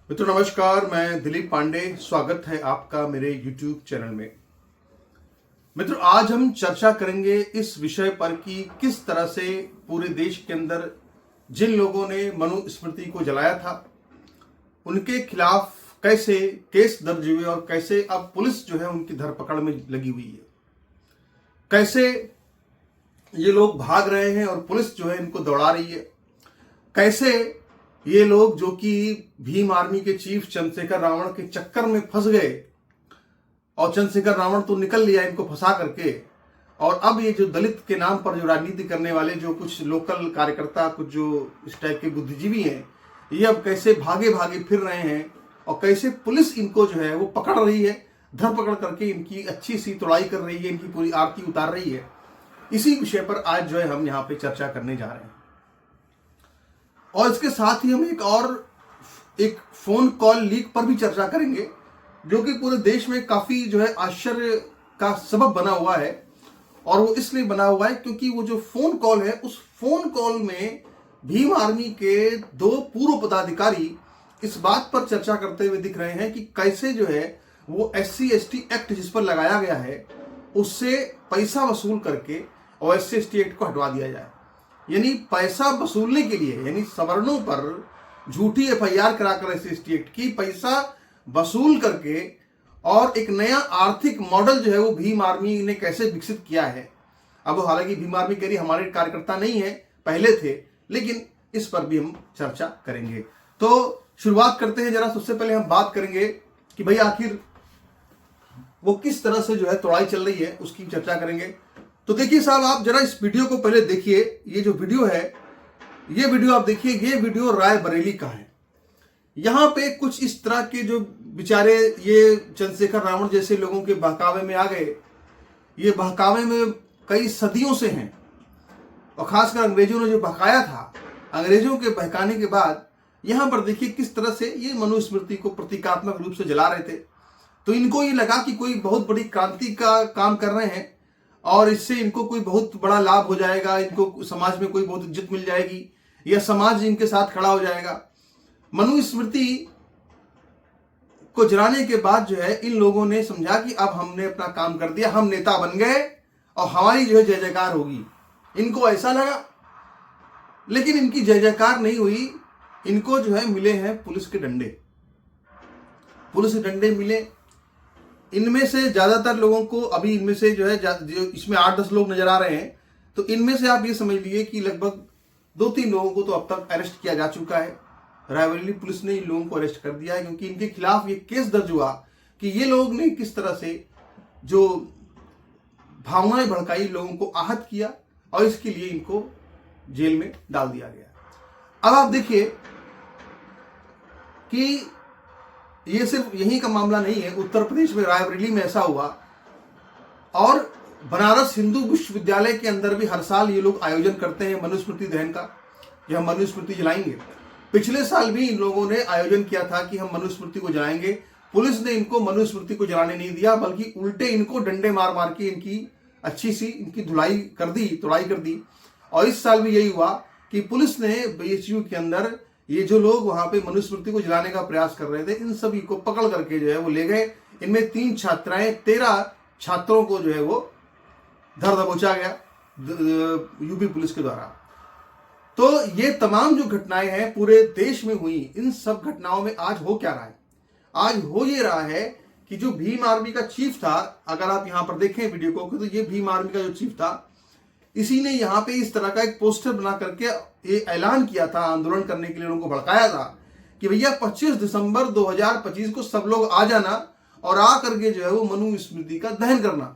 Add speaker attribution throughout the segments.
Speaker 1: मित्रों नमस्कार, मैं दिलीप पांडे। स्वागत है आपका मेरे YouTube चैनल में। मित्रों, आज हम चर्चा करेंगे इस विषय पर कि किस तरह से पूरे देश के अंदर जिन लोगों ने मनुस्मृति को जलाया था उनके खिलाफ कैसे केस दर्ज हुए और कैसे अब पुलिस जो है उनकी धरपकड़ में लगी हुई है। कैसे ये लोग भाग रहे हैं और पुलिस जो है इनको दौड़ा रही है। कैसे ये लोग जो कि भीम आर्मी के चीफ चंद्रशेखर रावण के चक्कर में फंस गए और चंद्रशेखर रावण तो निकल लिया इनको फंसा करके, और अब ये जो दलित के नाम पर जो राजनीति करने वाले जो कुछ लोकल कार्यकर्ता, कुछ जो इस टाइप के बुद्धिजीवी हैं, ये अब कैसे भागे भागे फिर रहे हैं और कैसे पुलिस इनको जो है वो पकड़ रही है, धरपकड़ करके इनकी अच्छी सी तुड़ाई कर रही है, इनकी पूरी आरती उतार रही है। इसी विषय पर आज जो है हम यहाँ पे चर्चा करने जा रहे हैं। और इसके साथ ही हम एक फोन कॉल लीक पर भी चर्चा करेंगे जो कि पूरे देश में काफी जो है आश्चर्य का सबब बना हुआ है। और वो इसलिए बना हुआ है क्योंकि वो जो फोन कॉल है, उस फोन कॉल में भीम आर्मी के 2 पूर्व पदाधिकारी इस बात पर चर्चा करते हुए दिख रहे हैं कि कैसे जो है वो SC/ST एक्ट जिस पर लगाया गया है उससे पैसा वसूल करके और SC/ST एक्ट को हटवा दिया जाए। यानी पैसा वसूलने के लिए, यानी सवर्णों पर झूठी FIR कराकर SC/ST एक्ट की पैसा वसूल करके और एक नया आर्थिक मॉडल जो है वो भीम आर्मी ने कैसे विकसित किया है। अब हालांकि भीम आर्मी कह रही हमारे कार्यकर्ता नहीं है, पहले थे, लेकिन इस पर भी हम चर्चा करेंगे। तो शुरुआत करते हैं। जरा सबसे पहले हम बात करेंगे कि भाई आखिर वो किस तरह से जो है तोड़ाई चल रही है, उसकी चर्चा करेंगे। तो देखिए साहब, आप जरा इस वीडियो को पहले देखिए। ये जो वीडियो है, ये वीडियो आप देखिए, ये वीडियो रायबरेली का है। यहां पे कुछ इस तरह के जो बेचारे ये चंद्रशेखर रावण जैसे लोगों के बहकावे में आ गए, ये बहकावे में कई सदियों से हैं और खासकर अंग्रेजों ने जो बहकाया था, अंग्रेजों के बहकाने के बाद यहां पर देखिए किस तरह से ये मनुस्मृति को प्रतीकात्मक रूप से जला रहे थे। तो इनको ये लगा कि कोई बहुत बड़ी क्रांति का काम कर रहे हैं और इससे इनको कोई बहुत बड़ा लाभ हो जाएगा, इनको समाज में कोई बहुत इज्जत मिल जाएगी या समाज इनके साथ खड़ा हो जाएगा। मनुस्मृति को जलाने के बाद जो है इन लोगों ने समझा कि अब हमने अपना काम कर दिया, हम नेता बन गए और हमारी जो है जय जयकार होगी। इनको ऐसा लगा, लेकिन इनकी जय जयकार नहीं हुई। इनको जो है मिले हैं पुलिस के डंडे, पुलिस के डंडे मिले। इनमें से ज्यादातर लोगों को अभी इनमें से जो है जो इसमें 8-10 लोग नजर आ रहे हैं, तो इनमें से आप ये समझ लीजिए कि लगभग 2-3 लोगों को तो अब तक अरेस्ट किया जा चुका है। रायबरेली पुलिस ने इन लोगों को अरेस्ट कर दिया है क्योंकि इनके खिलाफ ये केस दर्ज हुआ कि ये लोग ने किस तरह से जो भावनाएं भड़काई, लोगों को आहत किया और इसके लिए इनको जेल में डाल दिया गया। अब आप देखिए कि ये सिर्फ यहीं का मामला नहीं है, उत्तर प्रदेश में रायबरेली में ऐसा हुआ और बनारस हिंदू विश्वविद्यालय के अंदर भी हर साल ये लोग आयोजन करते हैं मनुस्मृति दहन का, कि हम मनुस्मृति जलाएंगे। पिछले साल भी इन लोगों ने आयोजन किया था कि हम मनुस्मृति को जलाएंगे। पुलिस ने इनको मनुस्मृति को जलाने नहीं दिया, बल्कि उल्टे इनको डंडे मार मार के इनकी अच्छी सी इनकी धुलाई कर दी, तोड़ाई कर दी। और इस साल भी यही हुआ कि पुलिस ने BHU के अंदर ये जो लोग वहां पे मनुस्मृति को जलाने का प्रयास कर रहे थे, इन सभी को पकड़ करके जो है वो ले गए। इनमें 3 छात्राएं, 13 छात्रों को जो है वो धर दबोचा गया यूपी पुलिस के द्वारा। तो ये तमाम जो घटनाएं हैं पूरे देश में हुई, इन सब घटनाओं में आज हो क्या रहा है? आज हो ये रहा है कि जो भीम आर्मी का चीफ था, अगर आप यहां पर देखें वीडियो को, तो ये भीम आर्मी का जो चीफ था, इसी ने यहाँ पे इस तरह का एक पोस्टर बना करके ये ऐलान किया था, आंदोलन करने के लिए लोगों को भड़काया था कि भैया 25 दिसंबर 2025 को सब लोग आ जाना और आ करके जो है वो मनुस्मृति का दहन करना।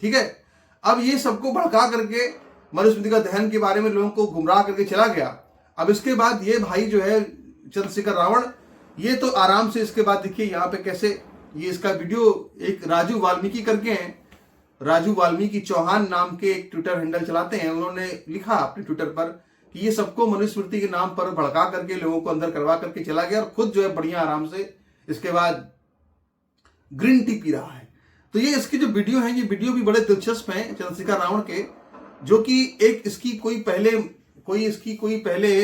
Speaker 1: ठीक है, अब ये सबको भड़का करके मनुस्मृति का दहन के बारे में लोगों को गुमराह करके चला गया। अब इसके बाद ये भाई जो है चंद्रशेखर रावण, ये तो आराम से, इसके बाद देखिए यहाँ पे कैसे ये इसका वीडियो एक राजू वाल्मीकि करके हैं, राजू वाल्मीकि चौहान नाम के एक ट्विटर हैंडल चलाते हैं। उन्होंने लिखा अपने ट्विटर पर कि ये सबको मनुस्मृति के नाम पर भड़का करके लोगों को अंदर करवा करके चला गया और खुद जो है बढ़िया आराम से इसके बाद ग्रीन टी पी रहा है। तो ये इसकी जो वीडियो है, ये वीडियो भी बड़े दिलचस्प हैं चंद्रशेखर रावण के, जो कि एक इसकी कोई पहले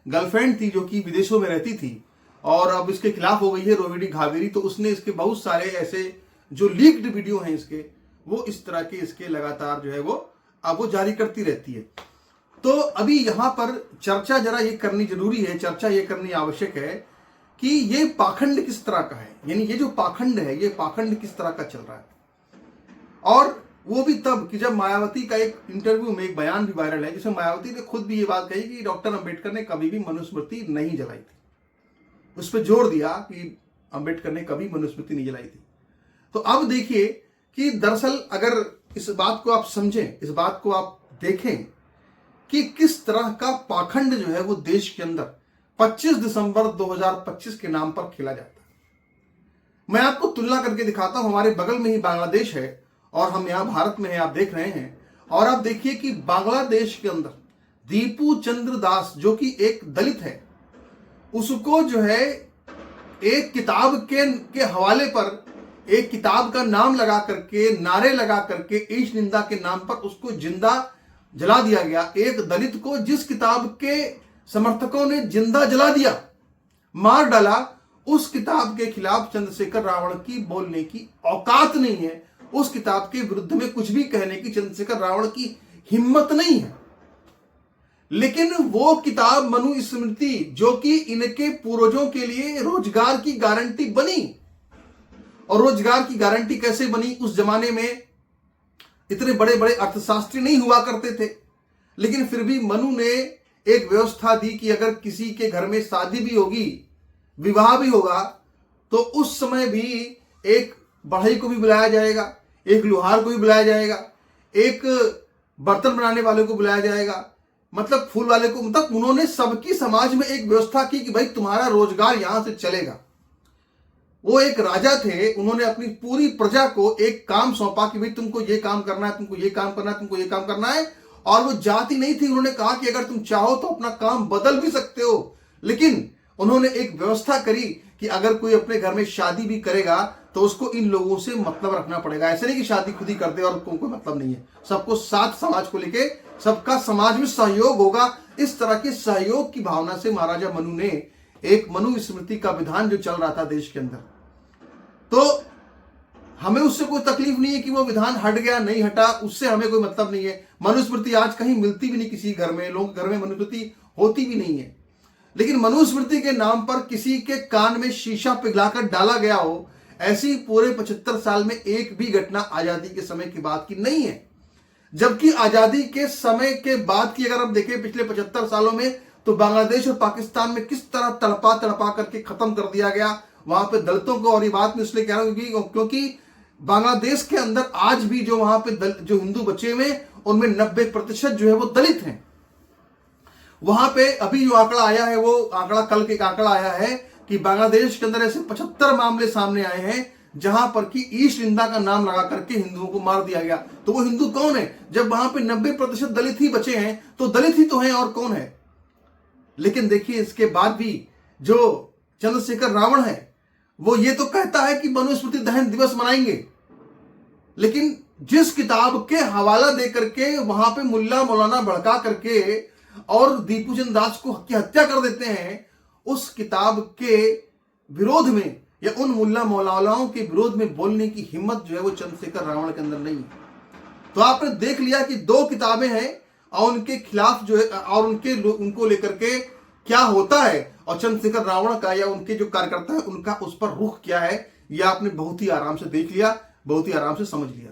Speaker 1: गर्लफ्रेंड थी जो कि विदेशों में रहती थी, और अब इसके खिलाफ हो गई है रोहिणी घावेरी। तो उसने इसके बहुत सारे ऐसे जो लीक्ड वीडियो हैं इसके, वो इस तरह के इसके लगातार जो है वो अब वो जारी करती रहती है। तो अभी यहां पर चर्चा जरा ये करनी जरूरी है, चर्चा ये करनी आवश्यक है कि ये पाखंड किस तरह का है, यानी ये जो पाखंड है ये पाखंड किस तरह का चल रहा है। और वो भी तब कि जब मायावती का एक इंटरव्यू में एक बयान भी वायरल है जिसमें मायावती ने खुद भी ये बात कही कि डॉक्टर अंबेडकर ने कभी भी मनुस्मृति नहीं जलाई थी। उस पर जोर दिया कि अंबेडकर ने कभी मनुस्मृति नहीं जलाई थी। तो अब देखिए कि दरअसल अगर इस बात को आप समझें, इस बात को आप देखें कि किस तरह का पाखंड जो है वो देश के अंदर 25 दिसंबर 2025 के नाम पर खेला जाता है। मैं आपको तुलना करके दिखाता हूं। हमारे बगल में ही बांग्लादेश है और हम यहां भारत में हैं, आप देख रहे हैं। और आप देखिए कि बांग्लादेश के अंदर दीपू चंद्र दास जो कि एक दलित है, उसको जो है एक किताब के हवाले पर एक किताब का नाम लगा करके, नारे लगा करके, ईश निंदा के नाम पर उसको जिंदा जला दिया गया। एक दलित को जिस किताब के समर्थकों ने जिंदा जला दिया, मार डाला, उस किताब के खिलाफ चंद्रशेखर रावण की बोलने की औकात नहीं है। उस किताब के विरुद्ध में कुछ भी कहने की चंद्रशेखर रावण की हिम्मत नहीं है। लेकिन वो किताब मनुस्मृति जो कि इनके पूर्वजों के लिए रोजगार की गारंटी बनी, और रोजगार की गारंटी कैसे बनी? उस जमाने में इतने बड़े बड़े अर्थशास्त्री नहीं हुआ करते थे, लेकिन फिर भी मनु ने एक व्यवस्था दी कि अगर किसी के घर में शादी भी होगी, विवाह भी होगा, तो उस समय भी एक बढ़ई को भी बुलाया जाएगा, एक लोहार को भी बुलाया जाएगा, एक बर्तन बनाने वाले को बुलाया जाएगा, मतलब फूल वाले को। मतलब उन्होंने सबकी समाज में एक व्यवस्था की कि भाई तुम्हारा रोजगार यहां से चलेगा। वो एक राजा थे, उन्होंने अपनी पूरी प्रजा को एक काम सौंपा कि भाई तुमको ये काम करना है, तुमको ये काम करना है, तुमको ये काम करना है। और वो जाति नहीं थी, उन्होंने कहा कि अगर तुम चाहो तो अपना काम बदल भी सकते हो। लेकिन उन्होंने एक व्यवस्था करी कि अगर कोई अपने घर में शादी भी करेगा तो उसको इन लोगों से मतलब रखना पड़ेगा। ऐसे नहीं कि शादी खुद ही कर दे और कोई मतलब नहीं है, सबको साथ समाज को लेके सबका समाज में सहयोग होगा। इस तरह के सहयोग की भावना से महाराजा मनु ने एक मनुस्मृति का विधान जो चल रहा था देश के अंदर, तो हमें उससे कोई तकलीफ नहीं है कि वो विधान हट गया नहीं हटा, उससे हमें कोई मतलब नहीं है। मनुस्मृति आज कहीं मिलती भी नहीं किसी घर में, लोग घर में मनुस्मृति होती भी नहीं है। लेकिन मनुस्मृति के नाम पर किसी के कान में शीशा पिघलाकर डाला गया हो, ऐसी पूरे 75 साल में एक भी घटना आजादी के समय की बात की नहीं है। जबकि आजादी के समय के बाद की अगर हम देखें पिछले 75 सालों में, तो बांग्लादेश और पाकिस्तान में किस तरह तड़पा तड़पा करके खत्म कर दिया गया वहां पे दलितों को। और ये बात मैं इसलिए कह रहा हूं क्योंकि बांग्लादेश के अंदर आज भी जो वहां पे जो हिंदू बचे हुए उनमें 90% जो है वो दलित हैं। वहां पे अभी जो आंकड़ा आया है, वो आंकड़ा कल के आंकड़ा आया है कि बांग्लादेश के अंदर ऐसे 75 मामले सामने आए हैं जहां पर कि ईश निंदा का नाम लगा करके हिंदुओं को मार दिया गया। तो वो हिंदू कौन है? जब वहां पे 90% दलित ही बचे हैं तो दलित ही तो हैं, और कौन है? लेकिन देखिए इसके बाद भी जो चंद्रशेखर रावण है वो ये तो कहता है कि मनुस्मृति दहन दिवस मनाएंगे, लेकिन जिस किताब के हवाला दे करके वहां पे मुल्ला मौलाना भड़का करके और दीपू चंद्र दास को की हत्या कर देते हैं, उस किताब के विरोध में या उन मुल्ला मौलानाओं के विरोध में बोलने की हिम्मत जो है वो चंद्रशेखर रावण के अंदर नहीं है। तो आपने देख लिया कि 2 किताबें हैं और उनके खिलाफ जो है और उनको लेकर के क्या होता है, और चंद्रशेखर रावण का या उनके जो कार्यकर्ता है उनका उस पर रुख क्या है, यह आपने बहुत ही आराम से देख लिया, बहुत ही आराम से समझ लिया।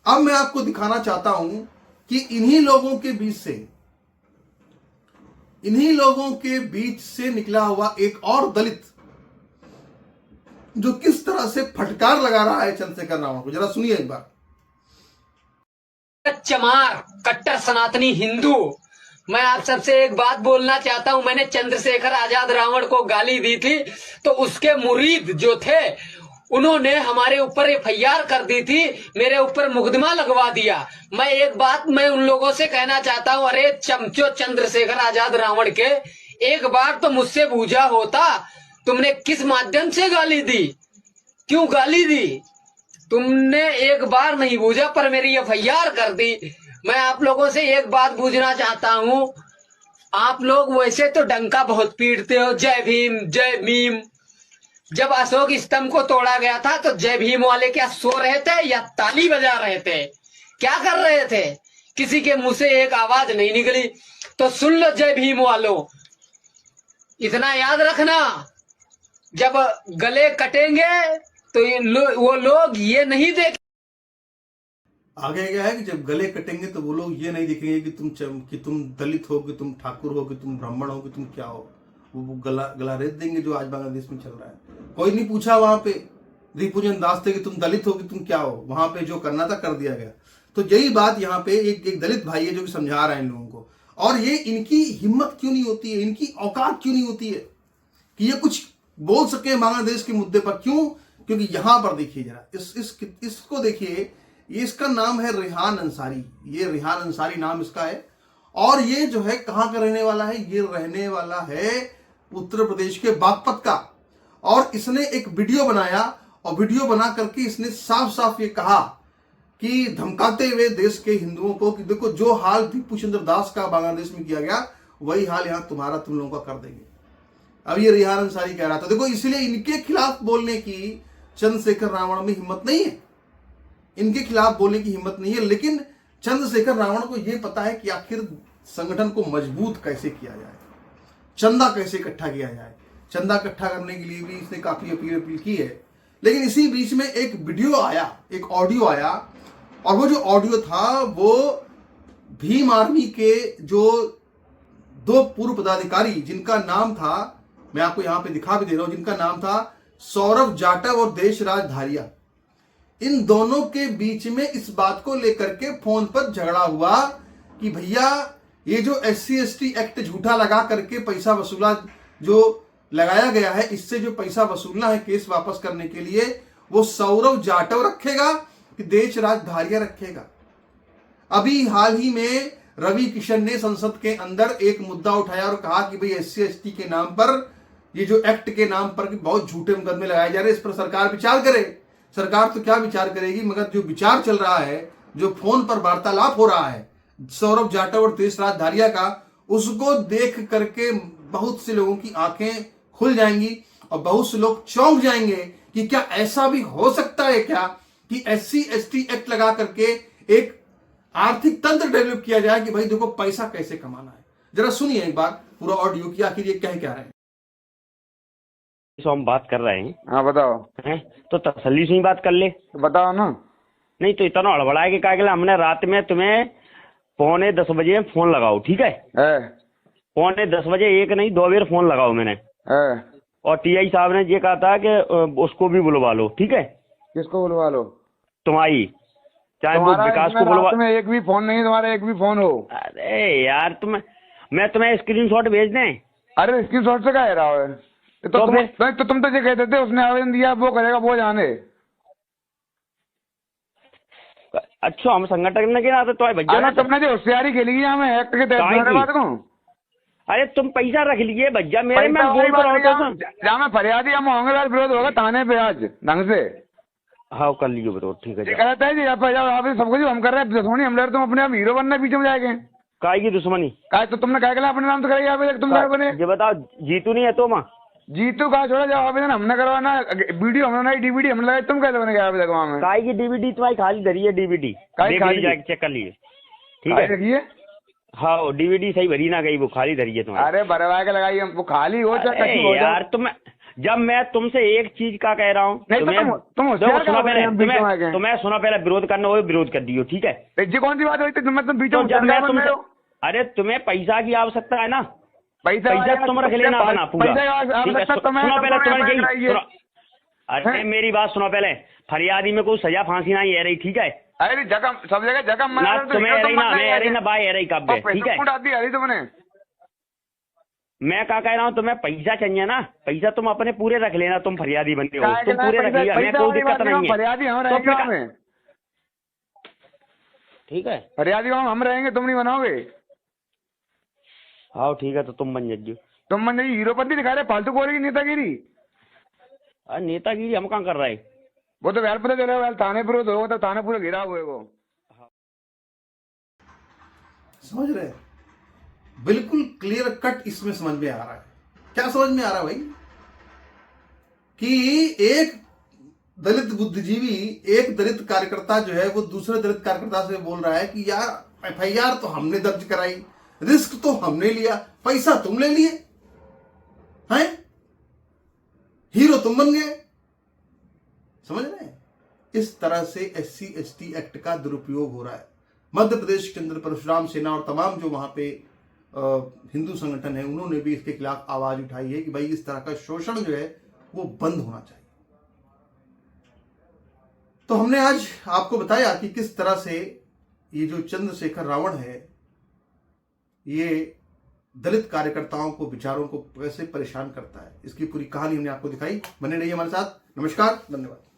Speaker 1: अब मैं आपको दिखाना चाहता हूं कि इन्हीं लोगों के बीच से निकला हुआ एक और दलित जो किस तरह से फटकार लगा रहा है चंद्रशेखर रावण को। जरा सुनिए एक बार।
Speaker 2: चमार कट्टर सनातनी हिंदू, मैं आप सबसे एक बात बोलना चाहता हूं। मैंने चंद्रशेखर आजाद रावण को गाली दी थी तो उसके मुरीद जो थे उन्होंने हमारे ऊपर एफआईआर कर दी थी, मेरे ऊपर मुकदमा लगवा दिया। मैं एक बात मैं उन लोगों से कहना चाहता हूं, अरे चमचो चंद्रशेखर आजाद रावण के, एक बार तो मुझसे पूछा होता तुमने किस माध्यम से गाली दी, क्यों गाली दी? तुमने एक बार नहीं पूछा पर मेरी एफआईआर कर दी। मैं आप लोगों से एक बात पूछना चाहता हूं, आप लोग वैसे तो डंका बहुत पीटते हो, जय भीम जय भीम। जब अशोक स्तंभ को तोड़ा गया था तो जय भीम वाले क्या सो रहे थे या ताली बजा रहे थे, क्या कर रहे थे? किसी के मुंह से एक आवाज नहीं निकली। तो सुन लो जय भीम वालों, इतना याद रखना, जब गले कटेंगे तो वो लोग ये नहीं देख।
Speaker 1: आगे क्या है कि जब गले कटेंगे तो वो लोग ये नहीं दिखेंगे कि तुम दलित हो, कि तुम ठाकुर हो, कि तुम ब्राह्मण हो, कि तुम क्या हो। वो गला रेत देंगे, जो आज बांग्लादेश में चल रहा है। कोई नहीं पूछा वहां पे रिपुंजन दास थे कि तुम दलित हो, कि तुम क्या हो। वहां पे जो करना था कर दिया गया। तो यही बात यहाँ पे एक दलित भाई है जो कि समझा रहा है इन लोगों को। और ये इनकी हिम्मत क्यों नहीं होती है, इनकी औकात क्यों नहीं होती है कि ये कुछ बोल सके बांग्लादेश के मुद्दे पर। क्यों? क्योंकि यहां पर देखिए जरा, इसको देखिए, ये इसका नाम है रेहान अंसारी। ये रेहान अंसारी नाम इसका है। और ये जो है कहां का रहने वाला है? ये रहने वाला है उत्तर प्रदेश के बागपत का। और इसने एक वीडियो बनाया, और वीडियो बना करके इसने साफ साफ ये कहा कि धमकाते हुए देश के हिंदुओं को कि देखो, जो हाल दीपू चंद्र दास का बांग्लादेश में किया गया वही हाल यहां तुम लोगों का कर देंगे। अब ये रेहान अंसारी कह रहा था। देखो, इसलिए इनके खिलाफ बोलने की चंद्रशेखर रावण में हिम्मत नहीं है, इनके खिलाफ बोलने की हिम्मत नहीं है। लेकिन चंद्रशेखर रावण को यह पता है कि आखिर संगठन को मजबूत कैसे किया जाए, चंदा कैसे इकट्ठा किया जाए। चंदा इकट्ठा करने के लिए भी इसने काफी अपील की है। लेकिन इसी बीच में एक वीडियो आया, एक ऑडियो आया, और वो जो ऑडियो था वो भीम आर्मी के जो 2 पूर्व पदाधिकारी, जिनका नाम था, मैं आपको यहां पे दिखा भी दे रहा हूं, जिनका नाम था सौरभ जाटव और देशराज धारिया। इन दोनों के बीच में इस बात को लेकर के फोन पर झगड़ा हुआ कि भैया, ये जो SC/ST एक्ट झूठा लगा करके पैसा वसूला, जो लगाया गया है, इससे जो पैसा वसूलना है केस वापस करने के लिए, वो सौरभ जाटव रखेगा कि देशराज धारिया रखेगा। अभी हाल ही में रवि किशन ने संसद के अंदर एक मुद्दा उठाया और कहा कि भाई SC/ST के नाम पर, ये जो एक्ट के नाम पर बहुत झूठे मुकदमे लगाए जा रहे हैं, इस पर सरकार विचार करे। सरकार तो क्या विचार करेगी, मगर जो विचार चल रहा है, जो फोन पर वार्तालाप हो रहा है सौरभ जाटव और देशराज धारिया का, उसको देख करके बहुत से लोगों की आंखें खुल जाएंगी और बहुत से लोग चौंक जाएंगे कि क्या ऐसा भी हो सकता है क्या कि SC/ST एक्ट लगा करके एक आर्थिक तंत्र डेवलप किया जाए कि भाई देखो पैसा कैसे कमाना है। जरा सुनिए एक बार पूरा ऑडियो की, आखिर ये कह क्या रहे हैं।
Speaker 3: तो हम बात कर रहे हैं।
Speaker 4: हाँ बताओ।
Speaker 3: हैं तो तसल्ली से ही बात कर ले।
Speaker 4: तो बताओ ना।
Speaker 3: नहीं तो इतना हड़बड़ा के क्या, हमने रात में तुम्हें 9:45 बजे फोन लगाओ, ठीक है? 9:45 बजे, एक नहीं 2 बार फोन लगाओ मैंने। और TI साहब ने ये कहा था कि उसको भी बुलवा लो, ठीक है?
Speaker 4: किसको बुलवा लो?
Speaker 3: तुम्हारी, चाहे वो विकास को बुलवा।
Speaker 4: तुम्हें एक भी फोन नहीं, तुम्हारा एक भी फोन हो।
Speaker 3: अरे यार, मैं तुम्हें स्क्रीनशॉट भेज दें?
Speaker 4: अरे स्क्रीनशॉट से क्या रहा है? तुम तो ये कहते थे उसने आवेदन दिया, वो करेगा, वो जाने।
Speaker 3: अच्छा, हम संगठन में क्या तो भैया ना,
Speaker 4: तुमने जो होशियारी खेली है हमें एक्ट के तहत बात करूं।
Speaker 3: अरे तुम पैसा रख लीजिए भैया मेरे में,
Speaker 4: जहाँ मैं फरियादी हम होंगे, विरोध होगा थाने पे आज ढंग से।
Speaker 3: हाँ कर लीजिए विरोध, ठीक है?
Speaker 4: कहता है जी सब कुछ हम कर रहे हैं, दुश्मनी हम लड़, तुम अपने आप हीरो बनना पीछे में जाएंगे।
Speaker 3: काय की दुश्मनी? काय
Speaker 4: तो तुमने क्या अपने नाम तो कराई, तुम बने।
Speaker 3: ये बताओ, जीतू नहीं है तो माँ?
Speaker 4: जीतू का छोड़ा, जब आवेदन हमने करवाना, वीडियो हमने बनाई, DVD हमने लगाई, तुम कैसे बने आवेदन वहाँ में?
Speaker 3: काय की DVD तुम्हारी खाली धरी है, DVD जाके चेक कर लीजिए, ठीक है?
Speaker 4: रखिए।
Speaker 3: हाँ DVD सही भरी ना गई, वो खाली धरी है तुम्हारी।
Speaker 4: अरे भरवा के लगाई, वो खाली हो चाहे
Speaker 3: यार। जब मैं तुमसे एक चीज का कह रहा हूँ, तुम्हें सुना पहले विरोध करना, वो विरोध कर दियो, ठीक है?
Speaker 4: जी कौन सी बात हुई थी?
Speaker 3: अरे तुम्हें पैसा की आवश्यकता है ना,
Speaker 4: पैसा
Speaker 3: तुम रख लेना अपना पूरा। सुनो पहले, तुम्हारी, अरे मेरी बात सुनो पहले। फरियादी में कोई सजा फांसी नहीं है रही, ठीक है?
Speaker 4: अरे जगह सब जगह जगह
Speaker 3: ना तुम्हें रही ना बाय रही कब, ठीक है?
Speaker 4: तुमने,
Speaker 3: मैं क्या कह रहा हूँ, तुम्हें पैसा चाहिए ना, पैसा तुम अपने पूरे रख लेना, तुम फरियादी बनते हो, तुम पूरे रख लिया, हमें कोई दिक्कत नहीं है।
Speaker 4: फरियादी हम रहेंगे,
Speaker 3: ठीक है?
Speaker 4: फरियादी हम रहेंगे, तुम नहीं बनाओगे।
Speaker 3: हाँ ठीक है, तो तुम बन जाइए।
Speaker 4: तुम बन जाइए, हीरोपति दिखा रहे, फालतू बोलेगी नेतागिरी।
Speaker 3: नेतागिरी हम कहाँ कर रहे?
Speaker 4: वो तो वेल पता चले, थाने पर हो तो थाने पूरा घिरा हुए वो।
Speaker 1: समझ रहे? बिल्कुल क्लियर कट इसमें समझ में आ रहा है। क्या समझ में आ रहा है भाई? कि एक दलित बुद्धिजीवी, एक दलित कार्यकर्ता जो है वो दूसरे दलित कार्यकर्ता से बोल रहा है कि यार एफआईआर तो हमने दर्ज कराई, रिस्क तो हमने लिया, पैसा तुम ले लिए हैं, हीरो तुम बन गए। समझ रहे हैं? इस तरह से SC/ST एक्ट का दुरुपयोग हो रहा है। मध्य प्रदेश के अंदर परशुराम सेना और तमाम जो वहां पे हिंदू संगठन है, उन्होंने भी इसके खिलाफ आवाज उठाई है कि भाई इस तरह का शोषण जो है वो बंद होना चाहिए। तो हमने आज आपको बताया कि किस तरह से ये जो चंद्रशेखर रावण है, ये दलित कार्यकर्ताओं को, विचारों को कैसे परेशान करता है। इसकी पूरी कहानी हमने आपको दिखाई। बने रहिए हमारे साथ। नमस्कार, धन्यवाद।